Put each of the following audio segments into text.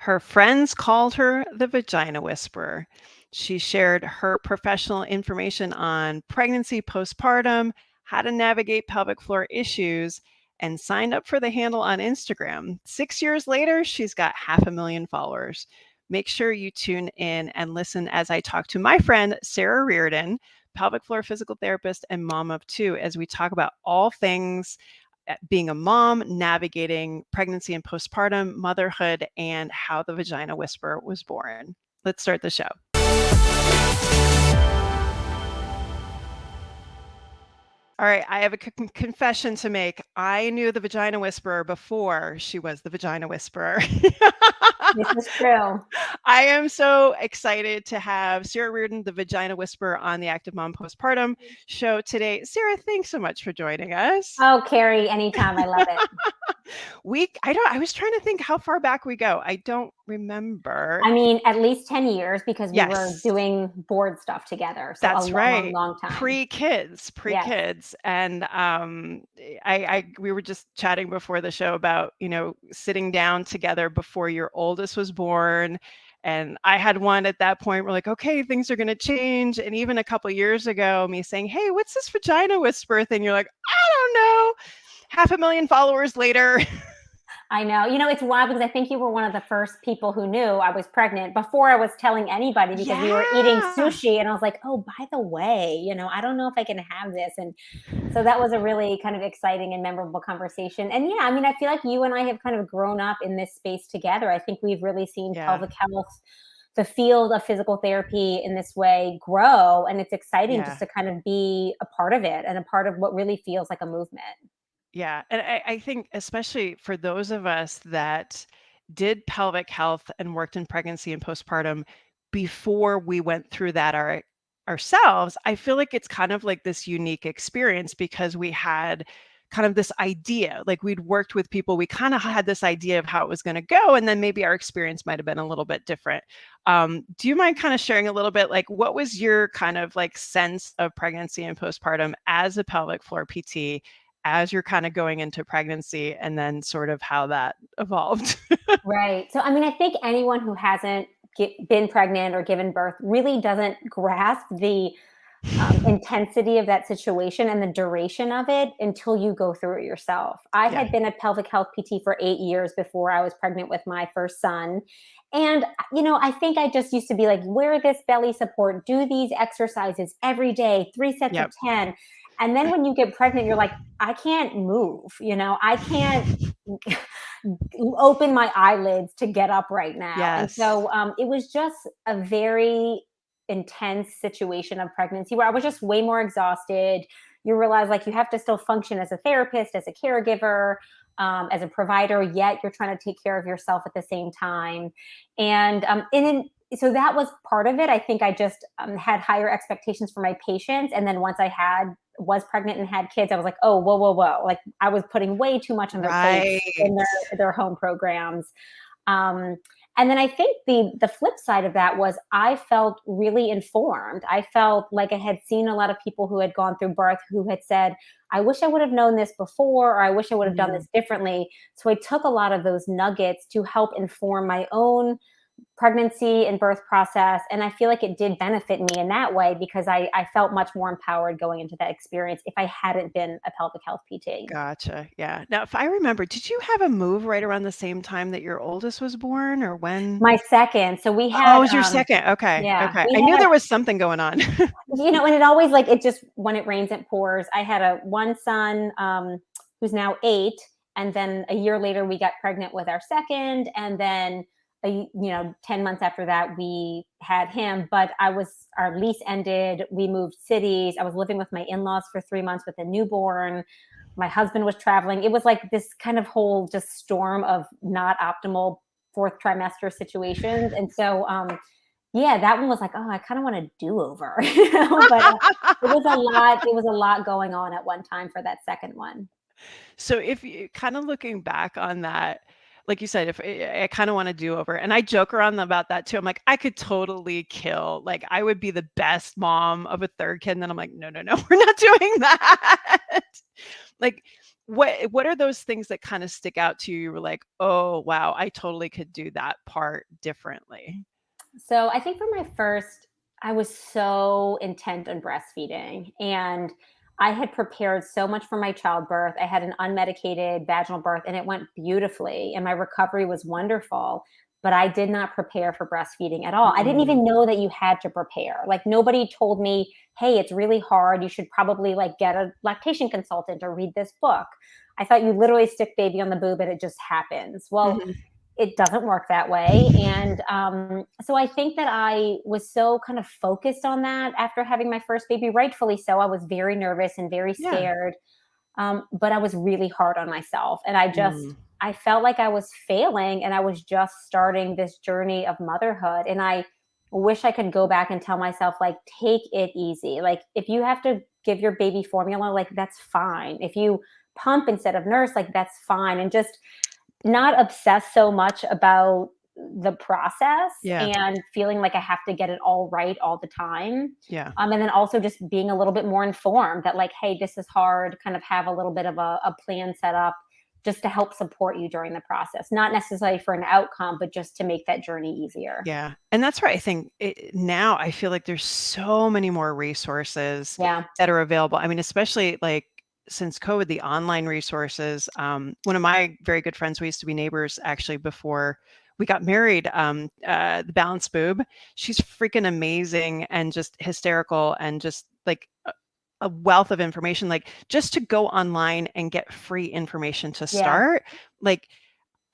Her friends called her the Vagina Whisperer. She shared her professional information on pregnancy, postpartum, how to navigate pelvic floor issues, and signed up for the handle on Instagram. 6 years later, she's got 500,000 followers. Make sure you tune in and listen as I talk to my friend, Sara Reardon, pelvic floor physical therapist and mom of two, as we talk about all things being a mom, navigating pregnancy and postpartum, motherhood, and how the Vagina Whisperer was born. Let's start the show. All right, I have a confession to make. I knew the Vagina Whisperer before she was the Vagina Whisperer. This is true. I am so excited to have Sara Reardon, the Vagina Whisperer, on the Active Mom Postpartum show today. Sara, thanks so much for joining us. Oh, Carrie, anytime. I love it. I was trying to think how far back we go. I don't remember. I mean, at least 10 years because we were Yes. doing board stuff together. So That's a long, right. long time. Pre-kids. Yes. And we were just chatting before the show about, sitting down together before your oldest was born. And I had one at that point. We're like, okay, things are going to change. And even a couple years ago, me saying, hey, what's this Vagina Whisperer thing? You're like, I don't know. 500,000 followers later. I know. It's wild because I think you were one of the first people who knew I was pregnant before I was telling anybody because we were eating sushi and I was like, oh, by the way, I don't know if I can have this. And so that was a really kind of exciting and memorable conversation. And yeah, I mean, I feel like you and I have kind of grown up in this space together. I think we've really seen pelvic health, the field of physical therapy in this way grow. And it's exciting just to kind of be a part of it and a part of what really feels like a movement. Yeah. And I think especially for those of us that did pelvic health and worked in pregnancy and postpartum before we went through that ourselves, I feel like it's kind of like this unique experience because we had kind of this idea, like we'd worked with people, we kind of had this idea of how it was going to go. And then maybe our experience might have been a little bit different. Do you mind kind of sharing a little bit, like what was your kind of like sense of pregnancy and postpartum as a pelvic floor PT? As you're kind of going into pregnancy and then sort of how that evolved. Right. So, I mean, I think anyone who hasn't been pregnant or given birth really doesn't grasp the intensity of that situation and the duration of it until you go through it yourself. I had been a pelvic health PT for 8 years before I was pregnant with my first son. And, I think I just used to be like, wear this belly support, do these exercises every day, 3 sets of 10. And then when you get pregnant, you're like, I can't move, I can't open my eyelids to get up right now. Yes. And so it was just a very intense situation of pregnancy where I was just way more exhausted. You realize like you have to still function as a therapist, as a caregiver, as a provider, yet you're trying to take care of yourself at the same time. And then so that was part of it. I think I just had higher expectations for my patients. And then once I was pregnant and had kids, I was like, oh, whoa. Like I was putting way too much on their plate in their home programs. And then I think the flip side of that was I felt really informed. I felt like I had seen a lot of people who had gone through birth who had said, I wish I would have known this before, or I wish I would have done this differently. So I took a lot of those nuggets to help inform my own pregnancy and birth process. And I feel like it did benefit me in that way because I felt much more empowered going into that experience if I hadn't been a pelvic health PT. Gotcha. Yeah. Now, if I remember, did you have a move right around the same time that your oldest was born or when? My second. So we had. Oh, it was your second. Okay. Yeah. Okay. I knew there was something going on. And it always when it rains, it pours. I had one son who's now 8. And then a year later, we got pregnant with our second. And then 10 months after that, we had him, but our lease ended. We moved cities. I was living with my in-laws for 3 months with a newborn. My husband was traveling. It was like this kind of whole just storm of not optimal 4th trimester situations. And so, that one was like, oh, I kind of want a do-over, but it was a lot going on at one time for that second one. So if you kind of looking back on that, like you said, if I kind of want to do over, and I joke around about that too. I'm like, I could totally kill. Like, I would be the best mom of a third kid. And then I'm like, no, we're not doing that. Like, what are those things that kind of stick out to you? You were like, oh wow, I totally could do that part differently. So I think for my first, I was so intent on breastfeeding, and I had prepared so much for my childbirth. I had an unmedicated vaginal birth and it went beautifully and my recovery was wonderful, but I did not prepare for breastfeeding at all. I didn't Mm, even know that you had to prepare. Like nobody told me, "Hey, it's really hard. You should probably like get a lactation consultant or read this book." I thought you literally stick baby on the boob and it just happens. Well, mhm. it doesn't work that way. And so I think that I was so kind of focused on that after having my first baby, rightfully so. I was very nervous and very Yeah. scared, but I was really hard on myself. And Mm, I felt like I was failing and I was just starting this journey of motherhood. And I wish I could go back and tell myself, like, take it easy. Like, if you have to give your baby formula, like, that's fine. If you pump instead of nurse, like, that's fine. And just not obsess so much about the process yeah. and feeling like I have to get it all right all the time. Yeah. And then also just being a little bit more informed that, like, hey, this is hard, kind of have a little bit of a plan set up just to help support you during the process, not necessarily for an outcome, but just to make that journey easier. Yeah, and that's where I think now I feel like there's so many more resources Yeah. that are available. I mean, especially like since COVID, the online resources. One of my very good friends, we used to be neighbors actually before we got married. The Balance Boob, she's freaking amazing and just hysterical and just like a wealth of information. Like just to go online and get free information to Yeah. start, like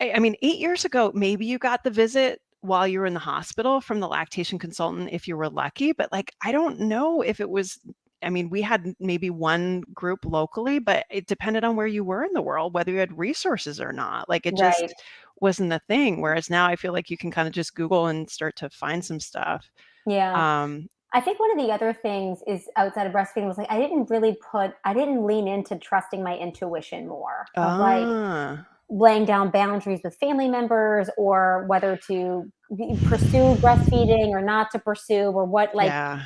I mean, 8 years ago, maybe you got the visit while you were in the hospital from the lactation consultant if you were lucky, but, like, I don't know if it was I mean, we had maybe one group locally, but it depended on where you were in the world, whether you had resources or not. Like, it Right. just wasn't a thing, whereas now I feel like you can kinda just Google and start to find some stuff. Yeah. Um I think one of the other things is outside of breastfeeding was like I didn't lean into trusting my intuition more of like Ah, laying down boundaries with family members or whether to pursue breastfeeding or not to pursue or what like yeah,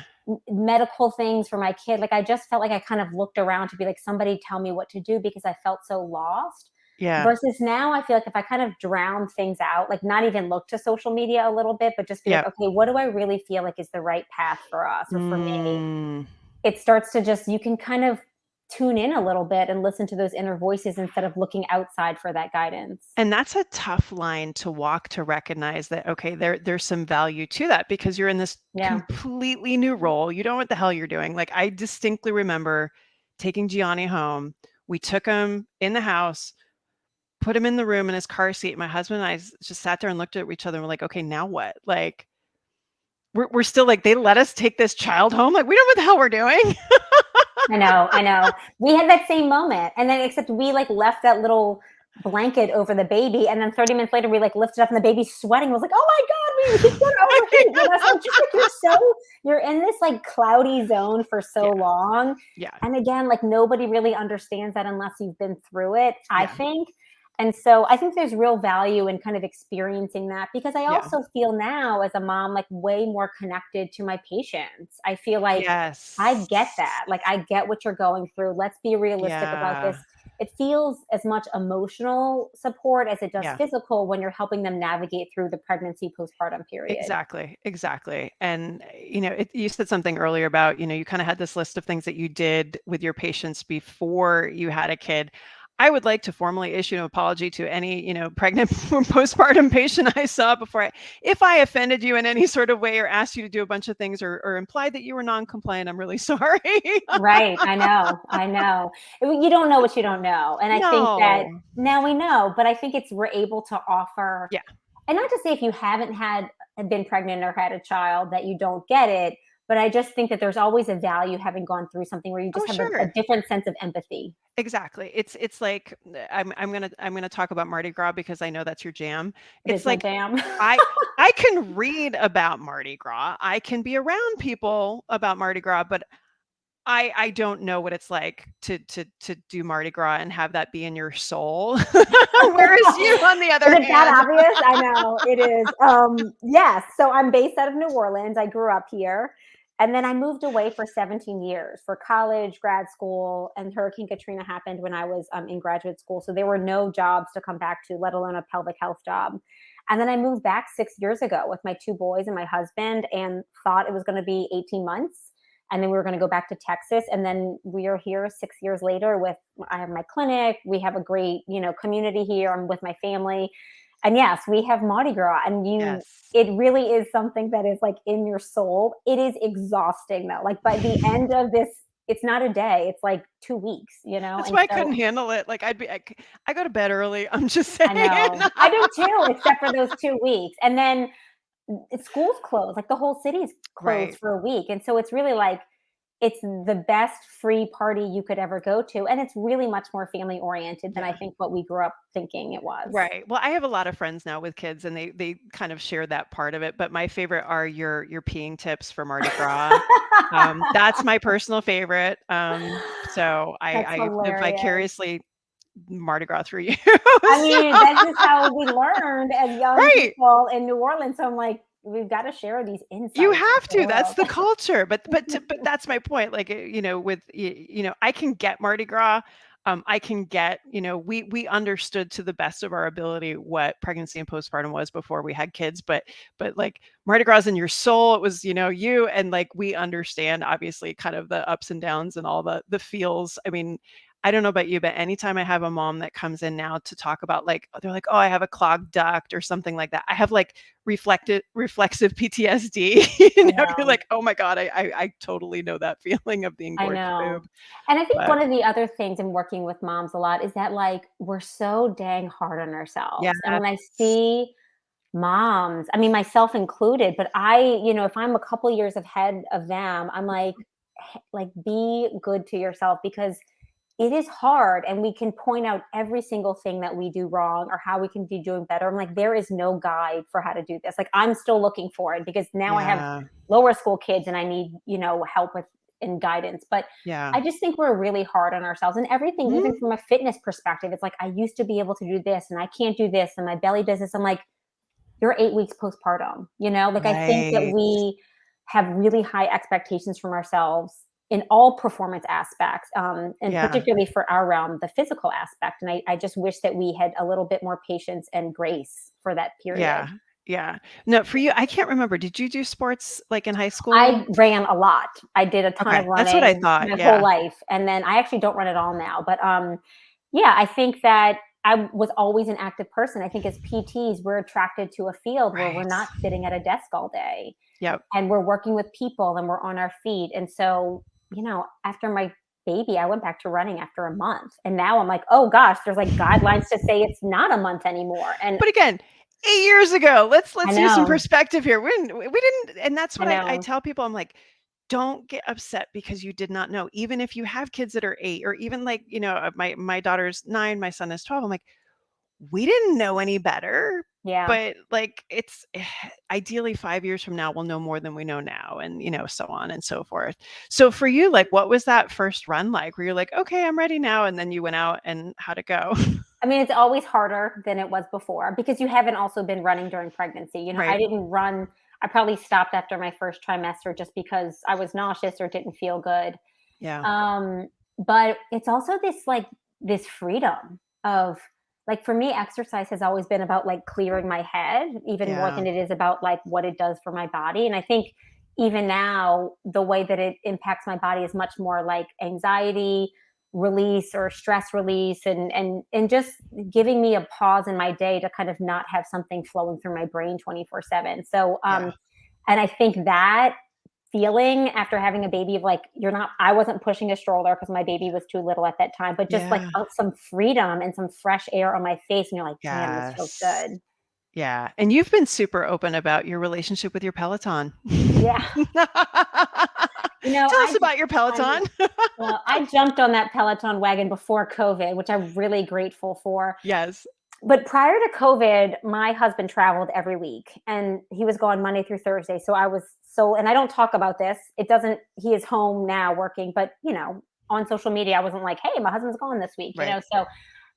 medical things for my kid. Like I just felt like I kind of looked around to be like, somebody tell me what to do because I felt so lost. yeah, Versus now, I feel like if I kind of drown things out, like not even look to social media a little bit, but just be like, yep. okay, what do I really feel like is the right path for us or for me? Mm. It starts to just, you can kind of tune in a little bit and listen to those inner voices instead of looking outside for that guidance. And that's a tough line to walk to recognize that, okay, there's some value to that because you're in this Yeah. completely new role. You don't know what the hell you're doing. Like I distinctly remember taking Gianni home. We took him in the house, put him in the room in his car seat. My husband and I just sat there and looked at each other and we're like, okay, now what? Like we're still like, they let us take this child home. Like we don't know what the hell we're doing. I know, I know. We had that same moment. And then except we like left that little blanket over the baby. And then 30 minutes later, we like lifted up and the baby's sweating. I was like, oh my God, he's gonna overheat. You know, so it's just like you're in this like cloudy zone for so Yeah. long. Yeah. And again, like nobody really understands that unless you've been through it, I Yeah. think. And so I think there's real value in kind of experiencing that because I Yeah. also feel now as a mom, like way more connected to my patients. I feel like I Yes. get that. Like, I get what you're going through. Let's be realistic about this. Yeah. It feels as much emotional support as it does Yeah. physical when you're helping them navigate through the pregnancy postpartum period. Exactly, exactly. And, you said something earlier about, you kinda had this list of things that you did with your patients before you had a kid. I would like to formally issue an apology to any, pregnant or postpartum patient I saw before if I offended you in any sort of way or asked you to do a bunch of things or implied that you were non-compliant, I'm really sorry. Right. I know. I know. You don't know what you don't know. And I think that No. now we know, but I think it's we're able to offer, Yeah. and not to say if you haven't been pregnant or had a child that you don't get it, but I just think that there's always a value having gone through something where you Oh, just have a sure. different sense of empathy. Exactly. It's like, I'm gonna talk about Mardi Gras because I know that's your jam. It It's is my like jam. I I can read about Mardi Gras. I can be around people about Mardi Gras, but I don't know what it's like to do Mardi Gras and have that be in your soul. Whereas you, on the Is other it that hand obvious? I know it is. Yes. So I'm based out of New Orleans. I grew up here. And then I moved away for 17 years for college, grad school, and Hurricane Katrina happened when I was in graduate school. So there were no jobs to come back to, let alone a pelvic health job. And then I moved back 6 years ago with my two boys and my husband and thought it was going to be 18 months. And then we were going to go back to Texas. And then we are here 6 years later with, I have my clinic. We have a great, community here. I'm with my family. And yes, we have Mardi Gras. And Yes. it really is something that is like in your soul. It is exhausting though. Like by the end of this, it's not a day, it's like 2 weeks, That's And why I so couldn't handle it. Like I go to bed early. I'm just saying. I know I do too, except for those 2 weeks. And then school's closed, like the whole city's closed Right. for a week. And so it's really like, it's the best free party you could ever go to. And it's really much more family oriented than I Yeah. think what we grew up thinking it was. Right. Well, I have a lot of friends now with kids and they kind of share that part of it, but my favorite are your peeing tips for Mardi Gras. That's my personal favorite. So That's I live hilarious. vicariously Mardi Gras through you. I So mean, this is how we learned as young right. people in New Orleans. So I'm like, we've got to share these You insights with have the to, that's world. the culture, but that's my point, like, with I can get Mardi Gras, I can get, we understood to the best of our ability what pregnancy and postpartum was before we had kids, but, like, Mardi Gras in your soul, it was, you and, like, we understand, obviously, kind of the ups and downs and all the feels. I mean, I don't know about you, but anytime I have a mom that comes in now to talk about, like, they're like, "Oh, I have a clogged duct," or something like that. I have, like, reflexive PTSD. I You're know. like, "Oh my god, I totally know that feeling of the I engorged know. boob." And I think But one of the other things in working with moms a lot is that like we're so dang hard on yes. ourselves. And when I see moms, I mean myself included, but if I'm a couple years ahead of them, I'm like be good to yourself because it is hard and we can point out every single thing that we do wrong or how we can be doing better. I'm like, there is no guide for how to do this. Like, I'm still looking for it because now I have Yeah, lower school kids and I need, help with and guidance. But yeah. I just think we're really hard on ourselves and everything, Mhm. even from a fitness perspective. It's like, I used to be able to do this and I can't do this and my belly does this. I'm like, you're 8 weeks postpartum, Like I think that Right. we have really high expectations from ourselves in all performance aspects, and Yeah. particularly for our realm, the physical aspect. And I just wish that we had a little bit more patience and grace for that period. Yeah. Yeah. No, for you, I can't remember, did you do sports, like, in high school? I ran a lot. I did a ton of Okay, that's what I running thought, my whole yeah. life, and then I actually don't run at all now, but, yeah, I think that I was always an active person. I think as PTs, we're attracted to a field where we're Right. not sitting at a desk all day, Yep. and we're working with people and we're on our feet, and so, after my baby, I went back to running after a month, and now I'm like, "Oh gosh, there's, like, guidelines to say it's not a month anymore," and But again, 8 years ago, I let's use some know, perspective here. We didn't, and that's I what I know. tell people, I'm like, "Don't get upset because you did not know." Even if you have kids that are 8 or even like, my daughter's 9, my son is 12, I'm like, "We didn't know any better." Yeah. But, like, it's ideally 5 years from now, we'll know more than we know now and, so on and so forth. So for you, like, what was that first run like? Where you're like, "Okay, I'm ready now," and then you went out and how'd it go? I mean, it's always harder than it was before because you haven't also been running during pregnancy. I Right. didn't run. I probably stopped after my first trimester just because I was nauseous or didn't feel good. Yeah. Um, but it's also this freedom of like for me, exercise has always been about like clearing my head, even more Yeah. than it is about like what it does for my body. And I think even now, the way that it impacts my body is much more like anxiety release or stress release and just giving me a pause in my day to kind of not have something flowing through my brain 24/7. So Yeah. and I think that feeling after having a baby of like you're not I wasn't pushing a stroller because my baby was too little at that time, but just like Yeah. some freedom and some fresh air on my face and you're like, "Damn, this feels Yes. good." Yeah, and you've been super open about your relationship with your Peloton. Yeah. Tell us I about your I Peloton. well, I jumped on that Peloton wagon before COVID, which I'm really grateful for. Yes. But prior to COVID, my husband traveled every week and he was gone Monday through Thursday. So and I don't talk about this. It doesn't, he is home now working, but on social media, I wasn't like, hey, my husband's gone this week, Right. So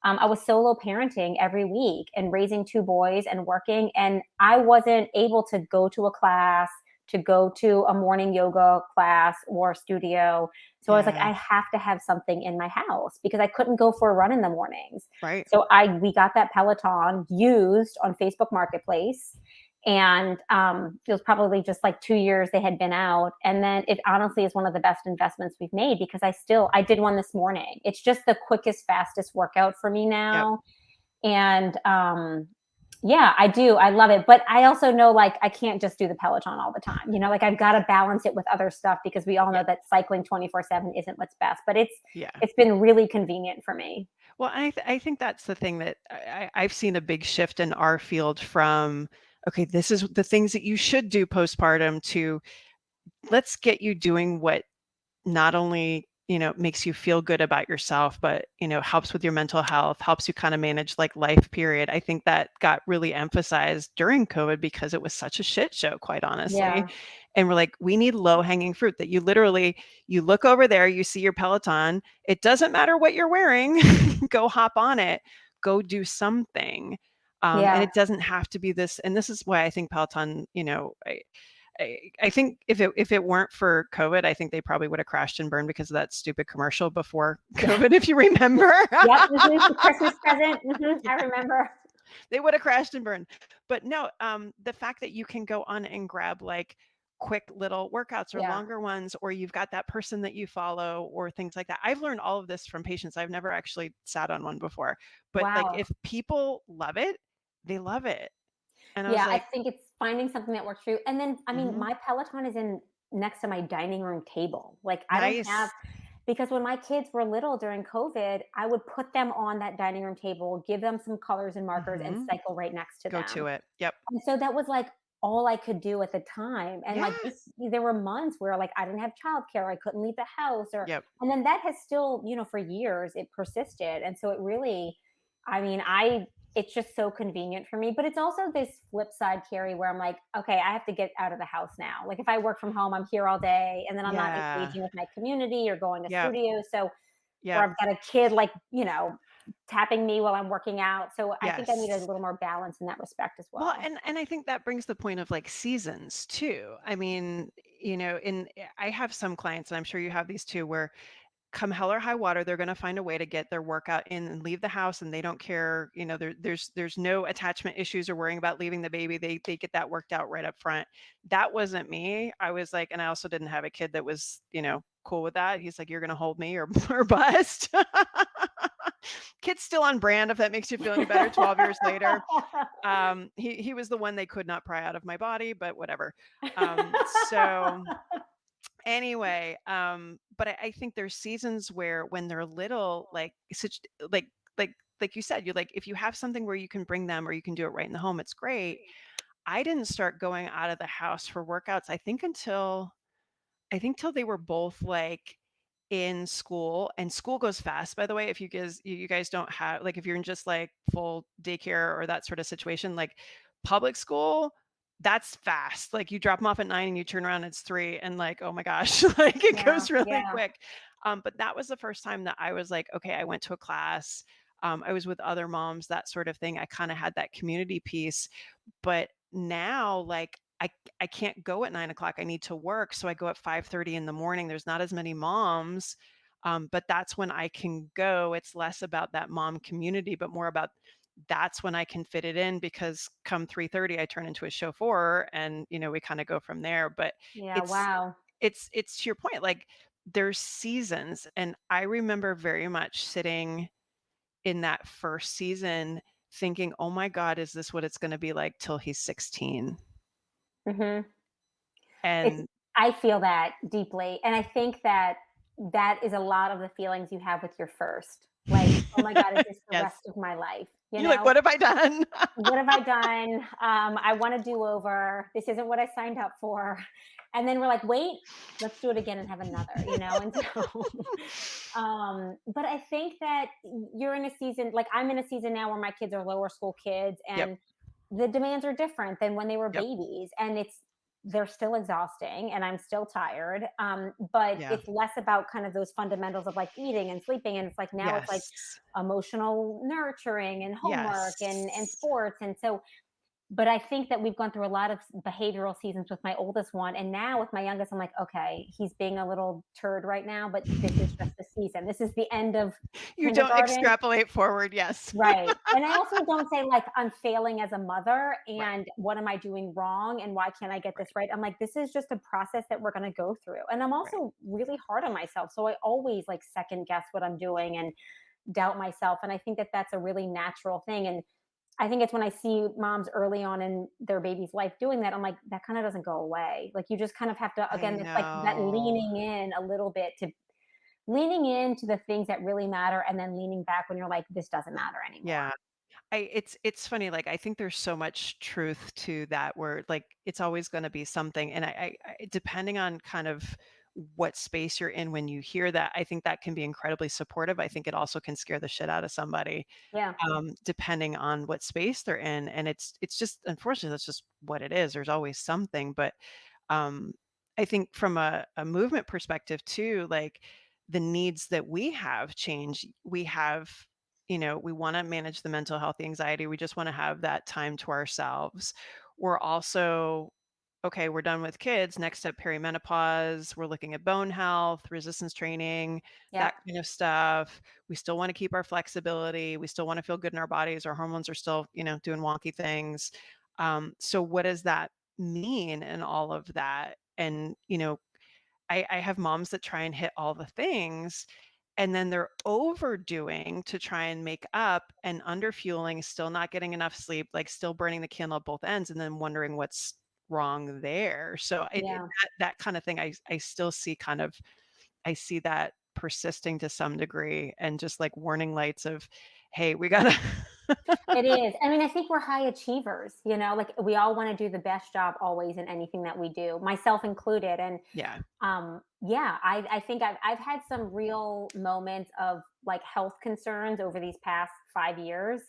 I was solo parenting every week and raising two boys and working. And I wasn't able to go to a class, to go to a morning yoga class or studio. So I was like, Yeah. I have to have something in my house because I couldn't go for a run in the mornings. Right. So we got that Peloton used on Facebook Marketplace, and it was probably just like 2 years they had been out, and then it honestly is one of the best investments we've made because I did one this morning. It's just the quickest, fastest workout for me Yep. now, and yeah, I do. I love it. But I also know like I can't just do the Peloton all the time. Like I've got to balance it with other stuff because we all Yeah. know that cycling 24/7 isn't what's best. But it's Yeah. it's been really convenient for me. Well, I think that's the thing that I've seen a big shift in our field from, okay, this is the things that you should do postpartum to let's get you doing what not only, makes you feel good about yourself, but, helps with your mental health, helps you kind of manage like life period. I think that got really emphasized during COVID because it was such a shit show, quite honestly. Yeah. And we're like, we need low hanging fruit that you look over there, you see your Peloton. It doesn't matter what you're wearing, go hop on it, go do something. And Yeah. it doesn't have to be this. And this is why I think Peloton, I think if it weren't for COVID, I think they probably would have crashed and burned because of that stupid commercial before Yeah. COVID, if you remember. Yep. The Christmas present. I Yeah, remember. they would have crashed and burned. But no, the fact that you can go on and grab like quick little workouts or Yeah. longer ones, or you've got that person that you follow or things like that. I've learned all of this from patients. I've never actually sat on one before, but like Wow. if people love it, they love it. And I was Yeah, I like, think it's finding something that works for you. And then, I mean, mhm, my Peloton is in next to my dining room table. Like, I don't have, nice. because when my kids were little during COVID, I would put them on that dining room table, give them some colors and markers, and Hmm. cycle right next to Go them. to it. Yep. And so that was like all I could do at the time. And Yeah. like there were months where like I didn't have childcare, I couldn't leave the house, Yep. and then that has still, for years it persisted. And so it really, I mean, it's just so convenient for me. But it's also this flip side, Carrie, where I'm like, okay, I have to get out of the house now. Like if I work from home, I'm here all day and then I'm not Yeah. engaging with my community or going to Yep. studios. So, or Yep. I've got a kid like, tapping me while I'm working out. So I think I need a Yes. little more balance in that respect as Well, well. and I think that brings the point of like seasons too. I mean, I have some clients, and I'm sure you have these too, where come hell or high water, they're going to find a way to get their workout in and leave the house, and they don't care. There's no attachment issues or worrying about leaving the baby. They get that worked out right up front. That wasn't me. I was like, and I also didn't have a kid that was, cool with that. He's like, you're going to hold me or or bust. Kid's still on brand, if that makes you feel any better. 12 years later, he was the one they could not pry out of my body, but whatever. So anyway, but I think there's seasons where when they're little, like such like like you said, you're like, if you have something where you can bring them or you can do it right in the home, it's great. I didn't start going out of the house for workouts, I think till they were both like in school, and school goes fast, by the way. If you guys don't have, like, if you're in just like full daycare or that sort of situation, like public school, that's fast. Like you drop them off at 9 and you turn around, it's 3, and like, oh my gosh, like it Yeah, goes really yeah, quick. But that was the first time that I was like, okay, I went to a class. I was with other moms, that sort of thing. I kind of had that community piece. But now, like, I can't go at 9 o'clock. I need to work. So I go at 5:30 in the morning. There's not as many moms. But that's when I can go. It's less about that mom community, but more about that's when I can fit it in because come 3:30, I turn into a chauffeur and we kind of go from there. But yeah. it's Wow. it's to your point, like there's seasons. And I remember very much sitting in that first season thinking, oh my God, is this what it's going to be like till he's 16? Hmm. It's And I feel that deeply, and I think that that is a lot of the feelings you have with your first. Like, oh my God, is this the yes, rest of my life? You you're like, know, what have I done? what have I done? I want to do over. This isn't what I signed up for. And then we're like, wait, let's do it again and have another. And so, but I think that you're in a season, like I'm in a season now where my kids are lower school kids, Yep, and the demands are different than when they were yep, babies, and they're still exhausting and I'm still tired. But yeah, it's less about kind of those fundamentals of like eating and sleeping. And it's like now it's like yes, emotional nurturing and homework and yes, sports. And so But I think that we've gone through a lot of behavioral seasons with my oldest one, and now with my youngest, I'm like, "Okay, he's being a little turd right now, but this is just the season. This is the end of You don't kindergarten." extrapolate forward, yes. Right, and I also don't say, like, I'm failing as a mother, Right, and what am I doing wrong, and why can't I get this right, right? I'm like, "This is just a process that we're gonna go through," and I'm right. also really hard on myself, so I always, like, second guess what I'm doing and doubt myself, and I think that that's a really natural thing, and I think it's when I see moms early on in their baby's life doing that, I'm like, that kind of doesn't go away. Like you just kind of have to, I again, it's like that know. leaning in a little bit to leaning into the things that really matter and then leaning back when you're like, this doesn't matter anymore. Yeah. It's funny, like, I think there's so much truth to that where, like, it's always gonna be something, and I depending on kind of what space you're in when you hear that, I think that can be incredibly supportive. I think it also can scare the shit out of somebody, Yeah. depending on what space they're in, and it's just unfortunately, that's just what it is. There's always something, but, um, I think from a movement perspective too, like, the needs that we have change. We have, we wanna manage the mental health, the anxiety, we just wanna have that time to ourselves. We're also okay, we're done with kids, next step perimenopause, we're looking at bone health, resistance training, Yep. that kind of stuff. We still wanna keep our flexibility, we still wanna feel good in our bodies, our hormones are still, doing wonky things. So what does that mean in all of that? And, I have moms that try and hit all the things, and then they're overdoing to try and make up and underfueling, still not getting enough sleep, like, still burning the candle at both ends, and then wondering what's wrong there. So Yeah. that kind of thing, I still see kind of I see that persisting to some degree and just, like, warning lights of, "Hey, we gotta." It is. I mean, I think we're high achievers, like we all want to do the best job always in anything that we do, myself included. And Yeah. yeah, I think I've had some real moments of like health concerns over these past 5 years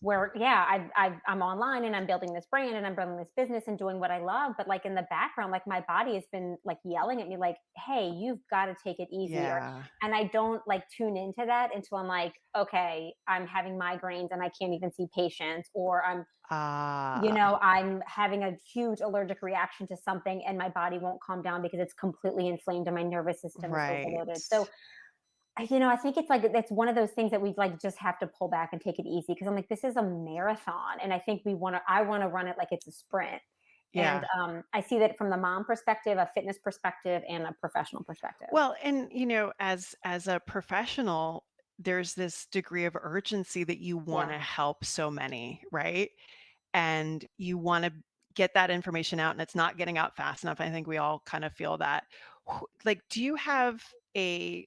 where, yeah, I'm online and I'm building this brand and I'm building this business and doing what I love. But like in the background, like my body has been like yelling at me, like, hey, you've got to take it easy. Yeah. And I don't like tune into that until I'm like, okay, I'm having migraines and I can't even see patients, or Ah, I'm having a huge allergic reaction to something and my body won't calm down because it's completely inflamed and my nervous system is right. overloaded. So, I think it's like that's one of those things that we like just have to pull back and take it easy because I'm like, this is a marathon, and I think I want to run it like it's a sprint. And Yeah. I see that from the mom perspective, a fitness perspective, and a professional perspective. Well, and as a professional, there's this degree of urgency that you want Yeah, to help so many, right? And you want to get that information out and it's not getting out fast enough. I think we all kind of feel that. Like, do you have a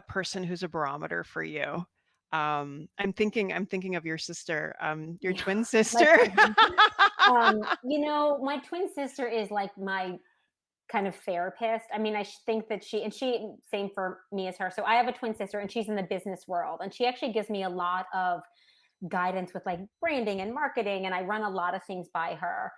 person who's a barometer for you? I'm thinking of your sister, your yeah, twin my sister. twin. My twin sister is like my kind of therapist. I mean, think that she same for me as her. So I have a twin sister and she's in the business world and she actually gives me a lot of guidance with like branding and marketing and I run a lot of things by her.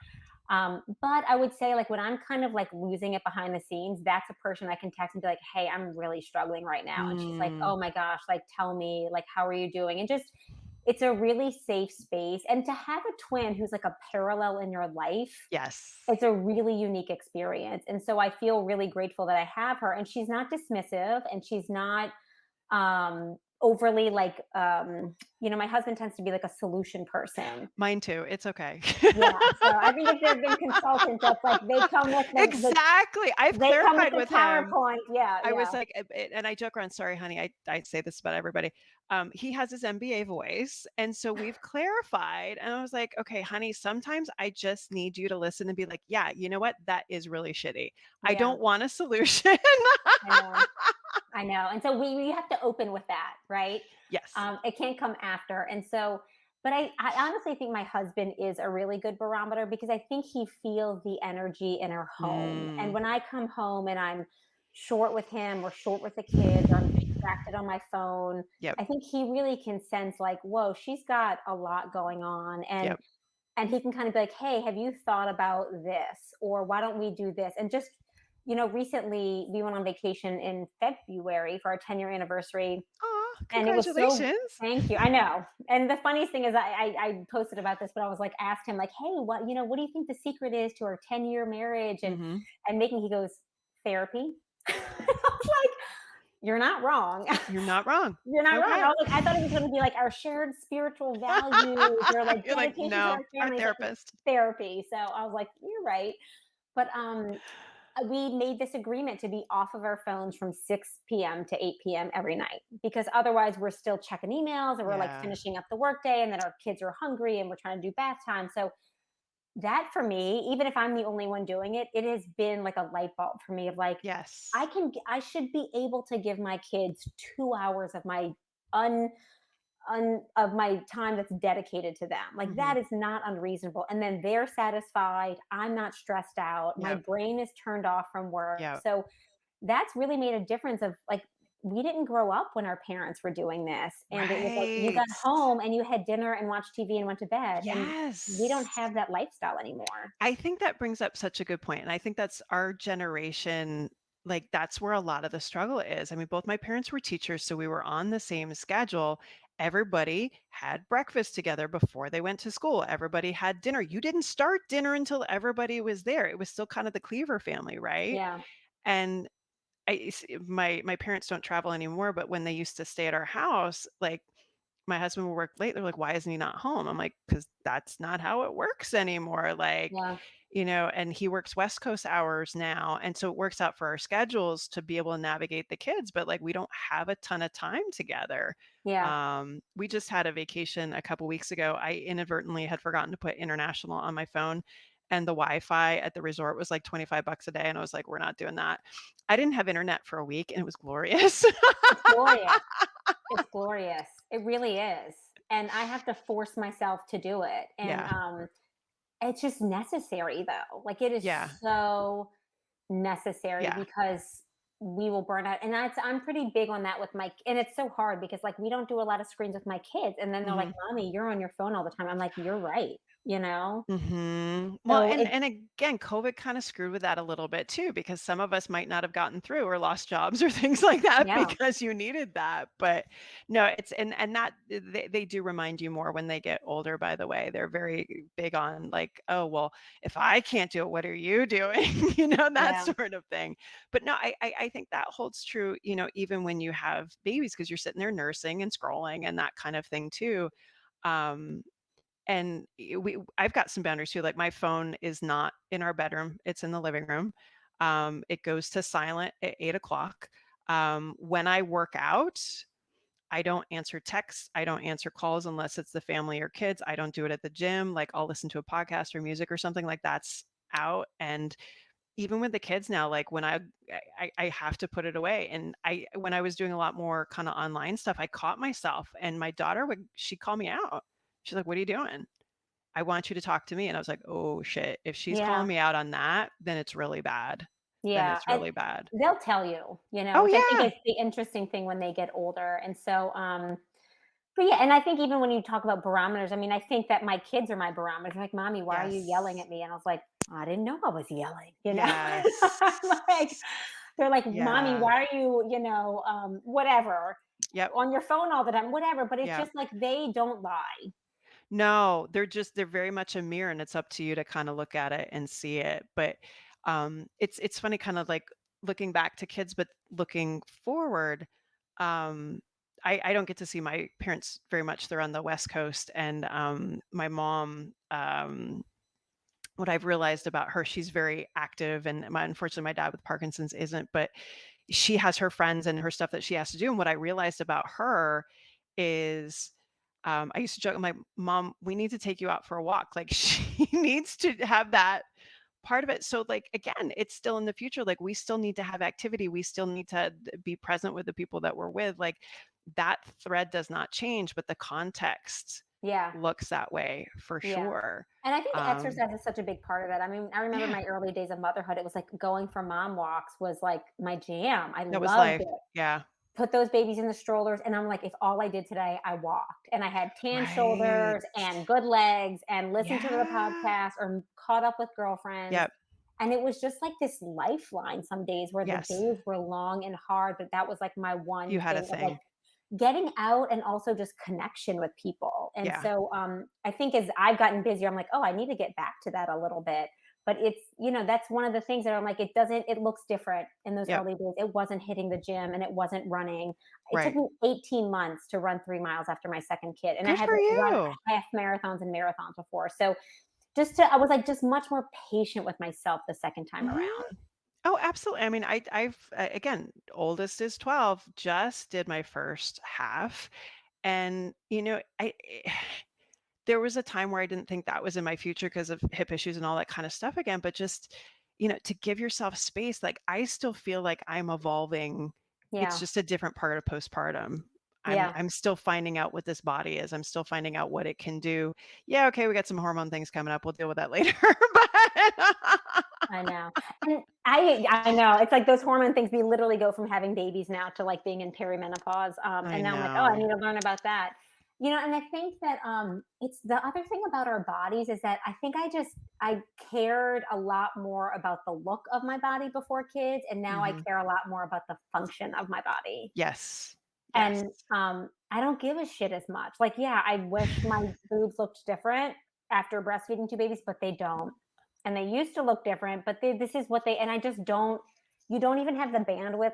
But I would say like when I'm kind of like losing it behind the scenes, that's a person I can text and be like, "Hey, I'm really struggling right now." And she's like, Mm, "Oh my gosh, like tell me, like how are you doing?" And just it's a really safe space. And to have a twin who's like a parallel in your life, yes. it's a really unique experience. And so I feel really grateful that I have her. And she's not dismissive and she's not overly like my husband tends to be like a solution person. Mine too. It's okay. Yeah. So I think if there have been consultants that's like Exactly. I've they come with clarified the with him. PowerPoint. Yeah, I was yeah. like, and I joke around, sorry, honey, I say this about everybody. He has his MBA voice. And so we've clarified. And I was like, okay, honey, sometimes I just need you to listen and be like, yeah, you know what? That is really shitty. I Yeah. don't want a solution. I know. I know. And so we have to open with that, right? Yes. It can't come after. And so, but I honestly think my husband is a really good barometer because I think he feels the energy in our home. And Mm, when I come home and I'm short with him or short with the kids or I'm distracted on my phone, yep. I think he really can sense like, whoa, she's got a lot going on. Yep. And he can kind of be like, hey, have you thought about this? Or why don't we do this? And just, recently we went on vacation in February for our 10-year anniversary. Aw. And it was so Congratulations. thank you. I know. And the funniest thing is I posted about this, but I was like, asked him like, hey, what do you think the secret is to our 10-year marriage? Mhm. And making, he goes, therapy. I was like, you're not wrong. You're not wrong. You're not wrong. Okay. I thought it was gonna be like our shared spiritual values or like You're like, dedication to "No, our our families, like therapist." therapy. So I was like, you're right. But we made this agreement to be off of our phones from 6 p.m. to 8 p.m. every night because otherwise we're still checking emails and we're like Yeah. finishing up the workday and then our kids are hungry and we're trying to do bath time. So that for me, even if I'm the only one doing it, it has been like a light bulb for me of like, Yes. I should be able to give my kids 2 hours of my un of my time that's dedicated to them. Like that Mhm. is not unreasonable. And then they're satisfied. I'm not stressed out. My Yep. brain is turned off from work. Yep. So that's really made a difference of like we didn't grow up when our parents were doing this. And it was like you got Right. home and you had dinner and watched TV and went to bed. And we don't Yes. have that lifestyle anymore. I think that brings up such a good point, and I think that's our generation, like, that's where a lot of the struggle is. I mean, both my parents were teachers, so we were on the same schedule. Everybody had breakfast together before they went to school. Everybody had dinner. You didn't start dinner until everybody was there. It was still kind of the Cleaver family, right? Yeah. And my parents don't travel anymore, but when they used to stay at our house, like, my husband would work late. They're like, "Why isn't he not home?" I'm like, "'Cause that's not how it works anymore." Like, Yeah. and he works West Coast hours now, and so it works out for our schedules to be able to navigate the kids, but, like, we don't have a ton of time together. Yeah. We just had a vacation a couple weeks ago. I inadvertently had forgotten to put international on my phone, and the Wi-Fi at the resort was, like, 25 bucks a day, and I was like, "We're not doing that." I didn't have internet for a week, and it was glorious. It's glorious. It's glorious. It really is. And I have to force myself to do it. And Yeah. it's just necessary though. Like it is Yeah. so necessary Yeah. because we will burn out. And I'm pretty big on that with and it's so hard because like we don't do a lot of screens with my kids. And then they're like, Mhm. Mommy, you're on your phone all the time. I'm like, you're right, you know? Mhm. Well, So and again, COVID kinda screwed with that a little bit too, because some of us might not have gotten through or lost jobs or things like that yeah, because you needed that. But no, it's and that they do remind you more when they get older, by the way. They're very big on like, "Oh, well, if I can't do it, what are you doing?" That yeah, sort of thing. But no, I think that holds true, even when you have babies, because 'cause you're sitting there nursing and scrolling and that kind of thing too. Um and I've got some boundaries too. Like my phone is not in our bedroom; it's in the living room. It goes to silent at 8 o'clock. When I work out, I don't answer texts. I don't answer calls unless it's the family or kids. I don't do it at the gym. Like I'll listen to a podcast or music or something like that's out. And even with the kids now, like when I have to put it away. And when I was doing a lot more kind of online stuff, I caught myself, and my daughter she'd call me out. She's like, "What are you doing?" "I want you to talk to me." And I was like, "Oh shit. If she's calling yeah, me out on that, then it's really bad. Then yeah. it's And really bad." they'll tell you, Oh, which I think yeah. is the interesting thing when they get older. And so, but yeah, and I think even when you talk about barometers, I mean, I think that my kids are my barometers. Like, Mommy, why are you yelling Yes. at me? And I was like, I didn't know I was yelling, Yes. like they're like, Mommy, Yeah. why are you, whatever, Yep. on your phone all the time, whatever. But it's Yep. just like they don't lie. No, they're very much a mirror, and it's up to you to kinda look at it and see it. But, it's funny kind of like looking back to kids, but looking forward, um, I don't get to see my parents very much. They're on the West Coast, and, my mom, what I've realized about her, she's very active, and unfortunately, my dad with Parkinson's isn't, but she has her friends and her stuff that she has to do. And what I realized about her is, I used to joke, I'm like, "Mom, we need to take you out for a walk." Like she needs to have that part of it. So, like, again, it's still in the future. Like we still need to have activity. We still need to be present with the people that we're with. Like that thread does not change, but the context Yeah. looks that way for Yeah. sure. And I think Um, exercise is such a big part of it. I mean, I remember yeah. my early days of motherhood. It was like going for mom walks was like my jam. I That was loved life. it. Yeah. Put those babies in the strollers, and I'm like, if all I did today, I walked and I had tan Right. shoulders and good legs and listened to the Yeah. podcast or caught up with girlfriends. Yep. And it was just like this lifeline some days where the Yes. days were long and hard, but that was like my You one had a thing of like, thing. getting out and also just connection with people. And Yeah. so I think as I've gotten busier, I'm like, oh, I need to get back to that a little bit. But it's, that's one of the things that I'm like, it looks different in those Yep. early days. It wasn't hitting the gym and it wasn't running. It took Right. me 18 months to run 3 miles after my second kid. And I Good had for run you. half marathons and marathons before. So I was like just much more patient with myself the second time Mhm. around. Oh, absolutely. I mean, I've again, oldest is 12, just did my first half. And, there was a time where I didn't think that was in my future because of hip issues and all that kind of stuff again, but just, to give yourself space, like I still feel like I'm evolving. It's Yeah. just a different part of postpartum. I'm Yeah. I'm still finding out what this body is. I'm still finding out what it can do. Yeah, okay, we got some hormone things coming up. We'll deal with that later. But I know. And I know. It's like those hormone things, we literally go from having babies now to like being in perimenopause. I And now I'm like, oh, I know. need to learn about that. And I think that it's the other thing about our bodies is that I think I cared a lot more about the look of my body before kids, and now I Mhm. care a lot more about the function of my body. Yes. Yes. And I don't give a shit as much. Like, yeah, I wish my boobs looked different after breastfeeding two babies, but they don't. And they used to look different, but this is what they, and I just don't, you don't even have the bandwidth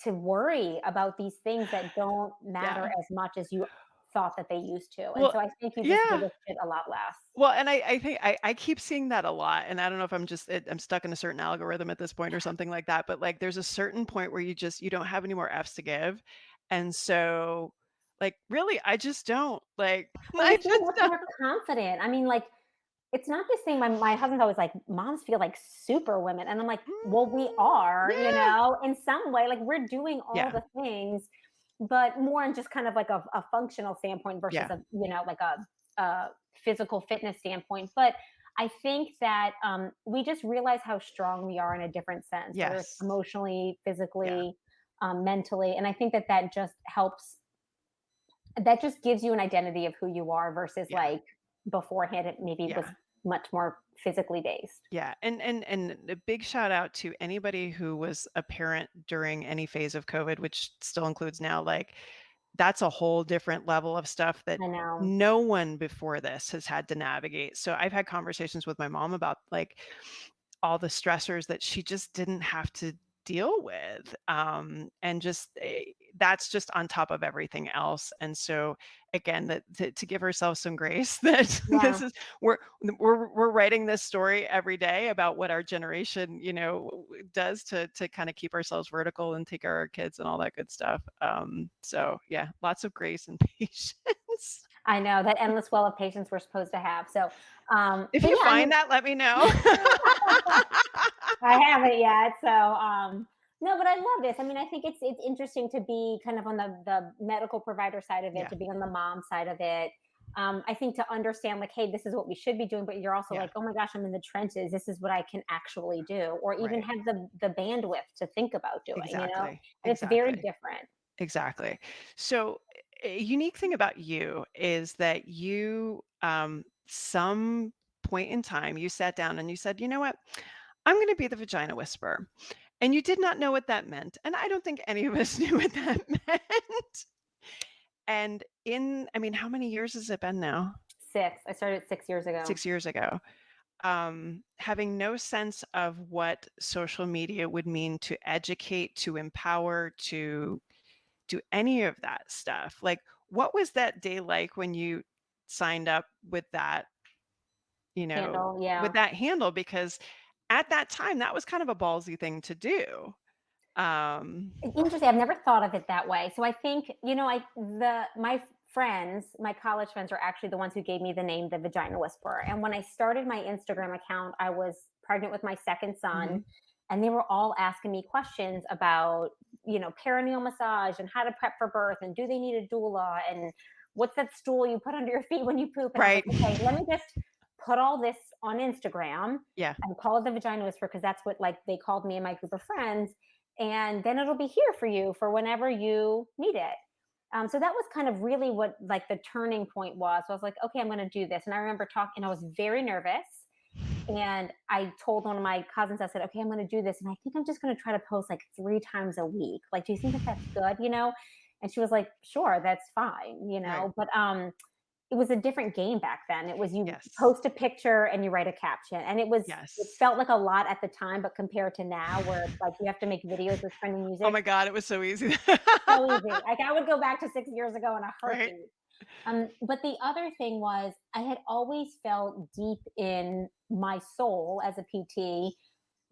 to worry about these things that don't matter Yeah. as much as you thought that they used to. And Well, so I think you just give yeah. a shit a lot less. Well, and I think I keep seeing that a lot, and I don't know if I'm stuck in a certain algorithm at this point or something like that, but, like, there's a certain point where you don't have any more Fs to give, and so, like, really, I just don't, like, Well, I you feel just much don't. more confident. I mean, like, it's not this thing. My husband's always like, moms feel like super women. And I'm like, well, we are, Yeah. in some way, like we're doing all Yeah. the things, but more in just kind of like a functional standpoint versus Yeah. like a physical fitness standpoint. But I think that we just realize how strong we are in a different sense, whether it's Yes. emotionally, Yeah. physically, mentally. And I think that that just helps, that just gives you an identity of who you are versus Yeah. like beforehand it maybe was Yeah. much more physically based. Yeah, and a big shout out to anybody who was a parent during any phase of COVID, which still includes now, like, that's a whole different level of stuff that I know. no one before this has had to navigate. So I've had conversations with my mom about, like, all the stressors that she just didn't have to deal with, and just, that's just on top of everything else, and so, again, that to give herself some grace that this Yeah. is we're we're writing this story every day about what our generation, does to kinda keep ourselves vertical and take care of our kids and all that good stuff, so, yeah, lots of grace and patience. I know that endless well of patience we're supposed to have. So, If but you yeah, I find mean, that, let me know. I haven't yet. So, no, but I love this. I mean, I think it's interesting to be kind of on the medical provider side of it, Yeah, to be on the mom side of it. I think to understand like, hey, this is what we should be doing, but you're also yeah, like, oh my gosh, I'm in the trenches. This is what I can actually do, or even right. have the bandwidth to think about doing. Exactly, And it's very exactly. different. Exactly. So, a unique thing about you is that you, some point in time, you sat down and you said, "You know what? I'm gonna be the vagina whisperer." And you did not know what that meant, and I don't think any of us knew what that meant. And I mean, how many years has it been now? Six. I started 6 years ago. 6 years ago. Having no sense of what social media would mean to educate, to empower, to do any of that stuff. Like, what was that day like when you signed up Handle. with Yeah. that handle? Because at that time, that was kind of a ballsy thing to do. Um, Interesting. I've never thought of it that way. So I think, my friends, my college friends, are actually the ones who gave me the name the Vagina Whisperer. And when I started my Instagram account, I was pregnant with my second son, mhm. and they were all asking me questions about, perineal massage and how to prep for birth and do they need a doula and what's that stool you put under your feet when you poop? And I was Right. like, okay, let me just put all this on Instagram Yeah. and call it the Vagina Whisperer because that's what like they called me and my group of friends, and then it'll be here for you for whenever you need it. So that was kind of really what like the turning point was. So I was like, okay, I'm going to do this. And I remember talking, I was very nervous. And I told one of my cousins, I said, okay, I'm going to do this. And I think I'm just going to try to post like 3 times a week. Like, do you think that that's good? And she was like, sure, that's fine, Right. but it was a different game back then. It was you Yes. post a picture and you write a caption. And it Yes. felt like a lot at the time, but compared to now where it's like you have to make videos with trending Oh music, my god, it was so easy. so easy. Like I would go back to 6 years ago in a Right? heartbeat. But the other thing was I had always felt deep in my soul as a PT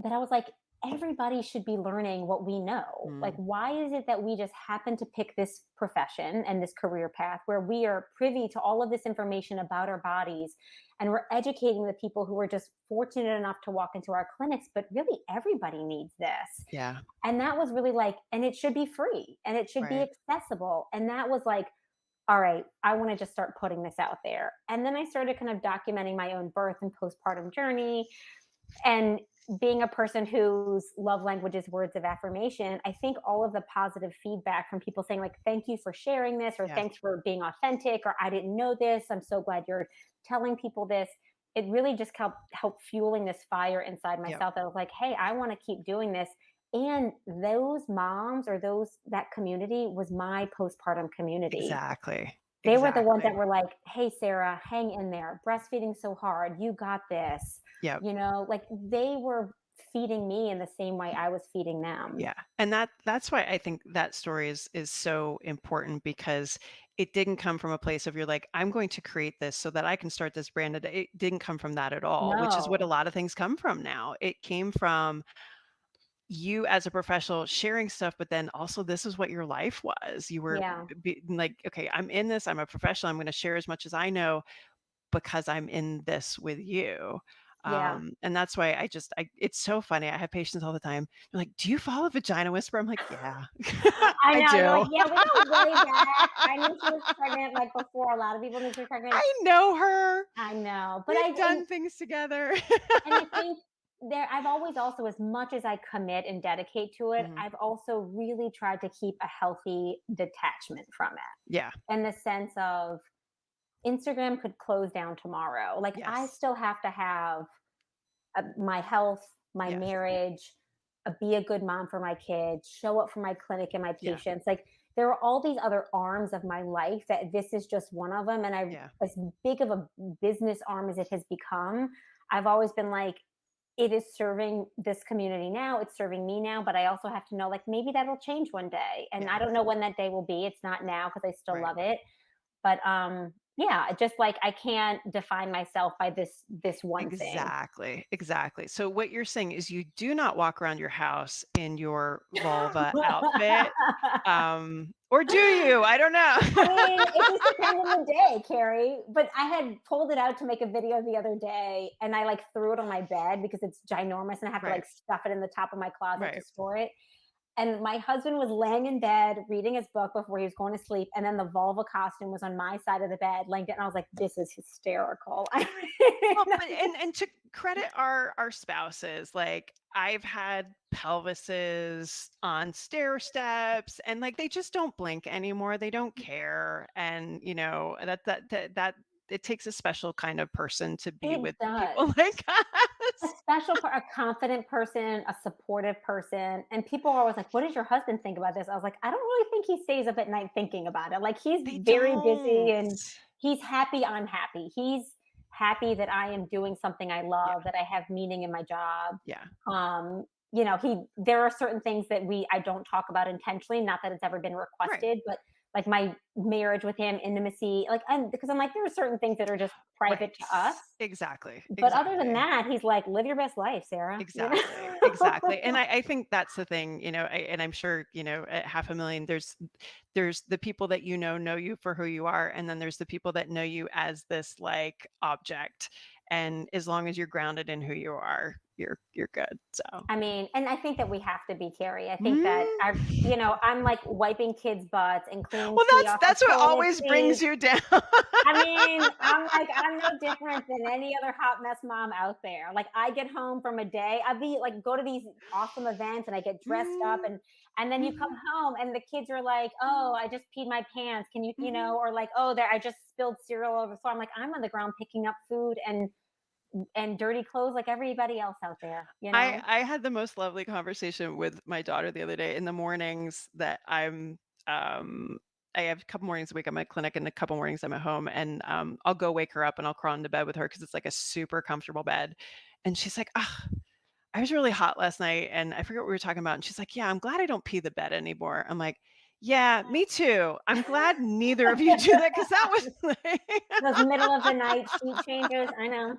that I was like, everybody should be learning what we know. Like, Mm, why is it that we just happen to pick this profession and this career path where we are privy to all of this information about our bodies and we're educating the people who are just fortunate enough to walk into our clinics? But really, everybody needs this. yeah, And that was really like, and it should be free and it should be right. accessible. And that was like, all right, I want to just start putting this out there. And then I started kind of documenting my own birth and postpartum journey. And being a person whose love language is words of affirmation, I think all of the positive feedback from people saying, like, thank you for sharing this, or Yeah, thanks for being authentic, or I didn't know this. I'm so glad you're telling people this. It really just helped fueling this fire inside yep, myself that was like, hey, I want to keep doing this. And those moms or that community was my postpartum community. exactly, They were the ones that exactly. were like, "Hey, Sarah, hang in there. Breastfeeding's so hard. You got this." Yep. Like they were feeding me in the same way I was feeding them. Yeah, and that's why I think that story is so important because it didn't come from a place of you're like, "I'm going to create this so that I can start this brand," and it didn't come from that at all, which is what a No. lot of things come from now. It came from you as a professional sharing stuff, but then also this is what your life was. You were Yeah. like, "Okay, I'm in this, I'm a professional, I'm gonna share as much as I know because I'm in this with you." Yeah. And that's why I it's so funny. I have patients all the time. They're like, "Do you follow Vagina Whisperer?" I'm like, "Yeah, I I know. You're like, do." "Yeah, we go way back." I knew she was pregnant, like, before a lot of people knew she was pregnant. I know her. I know. But We've done things together. I think I've always also, as much as I commit and dedicate to it, Mhm. I've also really tried to keep a healthy detachment from it Yeah. in the sense of Instagram could close down tomorrow. Like, I Yes. still have to have my health, my Yes. marriage, be a good mom for my kids, show up for my clinic and my Yeah. patients. Like, there are all these other arms of my life that this is just one of them. And Yeah. as big of a business arm as it has become, I've always been like, it is serving this community now. It's serving me now, but I also have to know, like, maybe that'll change one day. And I Yeah. don't know when that day will be. It's not now because I still Right. love it. But yeah, just like I can't define myself by this one thing. Exactly, exactly. So what you're saying is you do not walk around your house in your vulva outfit, or do you? I don't know. I mean, it just depends on the day, Carrie. But I had pulled it out to make a video the other day and I like threw it on my bed because it's ginormous and I have to Right, like stuff it in the top of my closet to right. store it. And my husband was laying in bed reading his book before he was going to sleep. And then the vulva costume was on my side of the bed, laying down. And I was like, this is hysterical. I Well, mean, but and to credit our spouses, like, I've had pelvises on stair steps, and, like, they just don't blink anymore, they don't care, and, that it takes a special kind of person to be it with people does. like A us. a confident person, a supportive person, and people are always like, "What does your husband think about this?" I was like, "I don't really think he stays up at night thinking about it. Like, he's They very busy don't. and he's happy I'm happy. He's happy that I am doing something I Yeah, love, that I have meaning in my job." yeah, He there are certain things that I don't talk about intentionally, not that it's ever been right, requested, but like my marriage with him, intimacy, like, because I'm like, there are certain things that are just private right. to us, Exactly, but other than exactly. that, he's like, "Live your best life, Sarah," you Exactly, exactly, and know? I think that's the thing, and I'm sure, at 500,000, there's the people that know you for who you are, and then there's the people that know you as this, like, object, and as long as you're grounded in who you are, you're good, so. I mean, and I think that we have to be, Carrie. I think that Mm. I'm like wiping kids' butts and cleaning Well, pee that's off of that's what toilet always brings seats. you down. I mean, I'm like, I'm no different than any other hot mess mom out there. Like, I get home from a day, I'd be like, go to these awesome events and I get dressed up Mhm, and then you come mhm, home and the kids are like, "Oh, I just peed my pants. Can mhm. or like, "Oh, there I just spilled cereal over the floor." I'm like, I'm on the ground picking up food and dirty clothes like everybody else out there, you I know? I had the most lovely conversation with my daughter the other day in the mornings that I have a couple mornings a week I'm at clinic and a couple mornings I'm at home, and, I'll go wake her up and I'll crawl into bed with her because it's like a super comfortable bed, and she's like, "Ugh, I was really hot last night," and I forget what we were talking about, and she's like, "Yeah, I'm glad I don't pee the bed anymore." I'm like, "Yeah, me too. I'm glad neither of you do that because that was like Those middle of the night sheet changes. I know.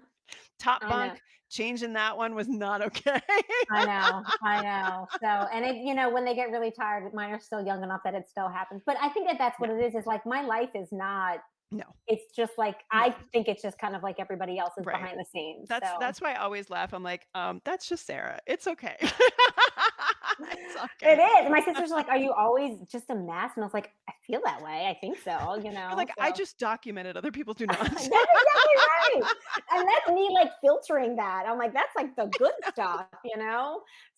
top I know. bunk, changing that one was not okay." I know, I know. So, and when they get really tired, mine are still young enough that it still happens. But I think that that's what Yeah, it is. Is like my life is not. no, It's just like I no, think it's just kind of like everybody else's right. behind the scenes. So That's why I always laugh. I'm like, "That's just Sarah. It's okay." It's it okay. is. My sister's like, "Are you always just a mess?" And I was like, "I feel that way. I think so." You're like, "I So just documented, other people do that's not." exactly right. And that's me like filtering that. I'm like, that's like the good stuff.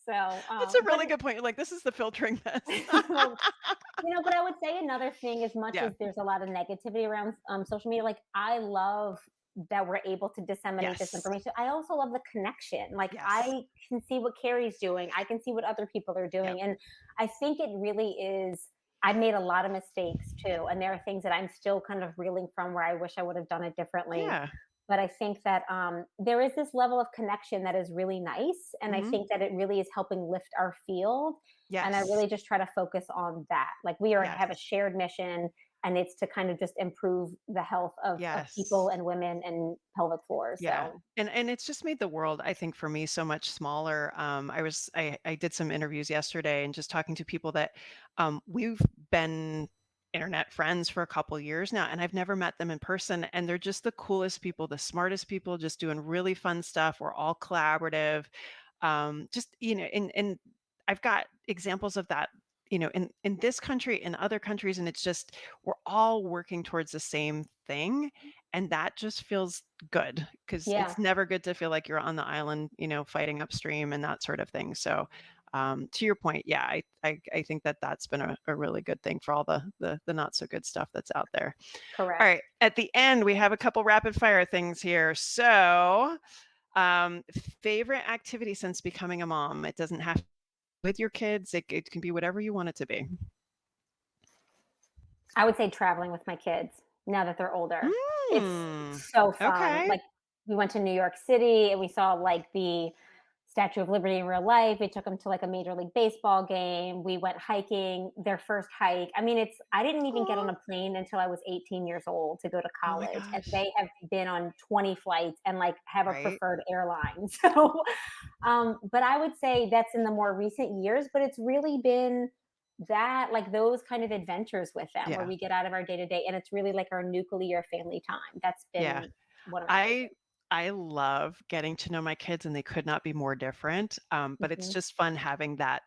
So, That's a but really good point. You're like, "This is the filtering mess." well, but I would say another thing, as much Yeah. as there's a lot of negativity around social media, like I love that we're able to disseminate this Yes. information. I also love the connection. Like Yes. I can see what Carrie's doing, I can see what other people are Yep. doing. And I think it really is. I've made a lot of mistakes too. And there are things that I'm still kind of reeling from where I wish I would have done it differently. Yeah. But I think that there is this level of connection that is really nice. And I Mhm. think that it really is helping lift our field, and I Yes. really just try to focus on that. Like have a Yes. shared mission, and it's to kind of just improve the health of people Yes. and women and pelvic floors. Yeah. So And it's just made the world, I think, for me so much smaller. I did some interviews yesterday and just talking to people that we've been internet friends for a couple years now, and I've never met them in person. And they're just the coolest people, the smartest people, just doing really fun stuff. We're all collaborative. Just, and I've got examples of that, in this country, in other countries, and it's just we're all working towards the same thing. And that just feels good because yeah, it's never good to feel like you're on the island, fighting upstream and that sort of thing. So, to your point, yeah, I think that that's been a really good thing for all the not so good stuff that's out there. All correct. right, at the end, we have a couple rapid fire things here. So, um, favorite activity since becoming a mom? It doesn't have with your kids. It can be whatever you want it to be. I would say traveling with my kids now that they're older. It's Mm, so fun. okay. Like, we went to New York City and we saw, like, the Statue of Liberty in real life. We took them to, like, a Major League Baseball game. We went hiking, their first hike. I mean, I didn't even get on Aw. a plane until I was 18 years old to go to Oh my college, and gosh. they have been on 20 flights and, like, have a Right. preferred airline. So, but I would say that's in the more recent years, but it's really been that, like, those kind of adventures with them where Yeah. we get out of our day to day, and it's really like our nuclear family time. That's Yeah. been one of my I favorites. I love getting to know my kids, and they could not be more different, but it's Mhm. just fun having that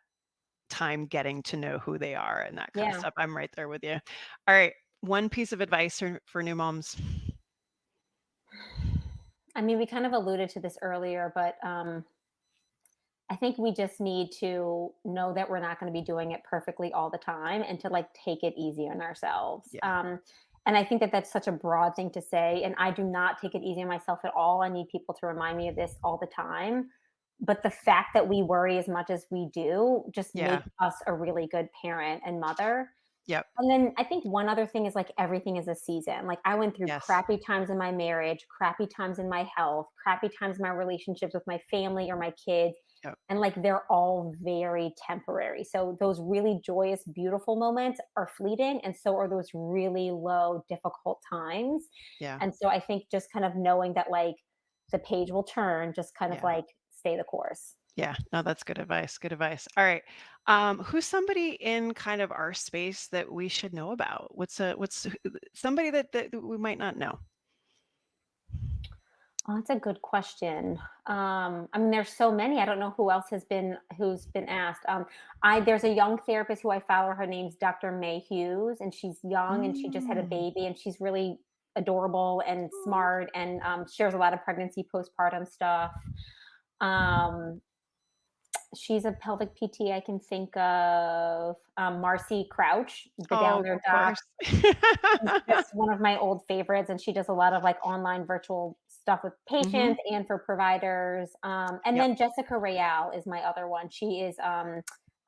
time getting to know who they are and that kinda Yeah. stuff. I'm right there with you. Alright, one piece of advice for new moms. I mean, we kind of alluded to this earlier, but I think we just need to know that we're not going to be doing it perfectly all the time, and to like take it easy on ourselves. Yeah. And I think that that's such a broad thing to say. And I do not take it easy on myself at all. I need people to remind me of this all the time. But the fact that we worry as much as we do just Yeah. makes us a really good parent and mother. Yep. And then I think one other thing is like everything is a season. Like I went through Yes. crappy times in my marriage, crappy times in my health, crappy times in my relationships with my family or my kids. Yep. And like they're all very temporary. So those really joyous, beautiful moments are fleeting. And so are those really low, difficult times. Yeah. And so I think just kind of knowing that like the page will turn, just kind of Yeah. like stay the course. Yeah. No, that's good advice, good advice. Alright, who's somebody in kind of our space that we should know about? What's somebody that we might not know? Oh, that's a good question. I mean, there's so many. I don't know who's been asked. I There's a young therapist who I follow. Her name's Dr. May Hughes, and she's young and she just had a Mm. baby, and she's really adorable and Aw. smart, and shares a lot of pregnancy postpartum stuff. Um, she's a pelvic PT I can think of. Marcy Crouch, the Down Oh, There of Doc. course. She's just one of my old favorites, and she does a lot of like online virtual stuff with Mhm. patients and for providers. And Yep. then Jessica Real is my other one. She is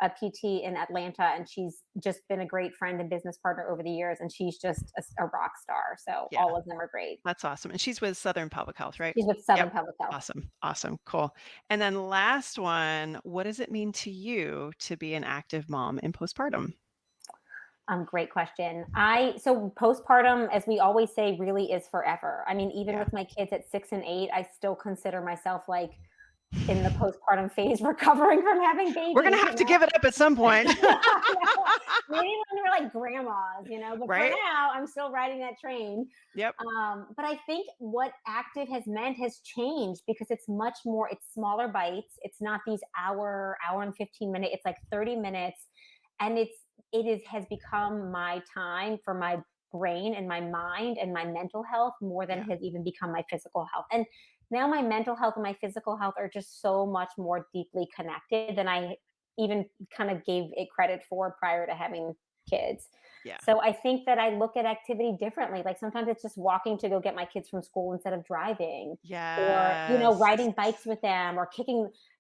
a PT in Atlanta, and she's just been a great friend and business partner over the years, and she's just a rock star. So Yeah, all of them are great. that's awesome. And she's with Southern Pelvic Health, right? She's with Yep. Southern Public Health. Awesome. Awesome. Cool. And then last one, what does it mean to you to be an active mom in postpartum? Great question. So postpartum, as we always say, really is forever. I mean, even Yeah. with my kids at 6 and 8, I still consider myself like in the postpartum phase, recovering from having We're gonna babies. have to give it up at some point. Maybe when we're like grandmas, but for Right? now, I'm still riding that train. Yep. But I think what active has meant has changed because it's much more, it's smaller bites. It's not these hour and 15 minute, it's like 30 minutes. And has become my time for my brain and my mind and my mental health more than Yeah. it has even become my physical health. And now my mental health and my physical health are just so much more deeply connected than I even kind of gave it credit for prior to having kids. Yeah. So I think that I look at activity differently. Like sometimes it's just walking to go get my kids from school instead of driving, or Yes. riding bikes with them, or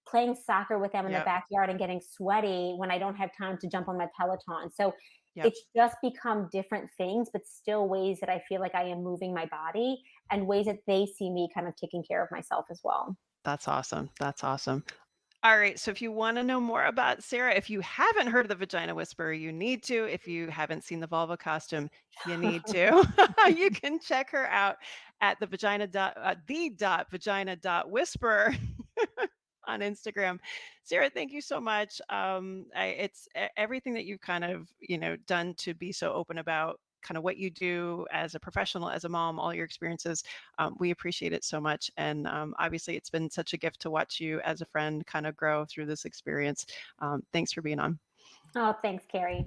playing soccer with them in the Yep. backyard and getting sweaty when I don't have time to jump on my Peloton. So Yep. it's just become different things, but still ways that I feel like I am moving my body, and ways that they see me kind of taking care of myself as well. That's awesome. That's awesome. All right. So if you want to know more about Sarah, if you haven't heard of the Vagina Whisperer, you need to. If you haven't seen the vulva costume, you need to. You can check her out at the vagina.whisperer on Instagram. Sarah, thank you so much. Everything that you've kind of done to be so open about kind of what you do as a professional, as a mom, all your experiences. We appreciate it so much, and obviously, it's been such a gift to watch you as a friend kind of grow through this experience. Thanks for being on. Oh, thanks, Carrie.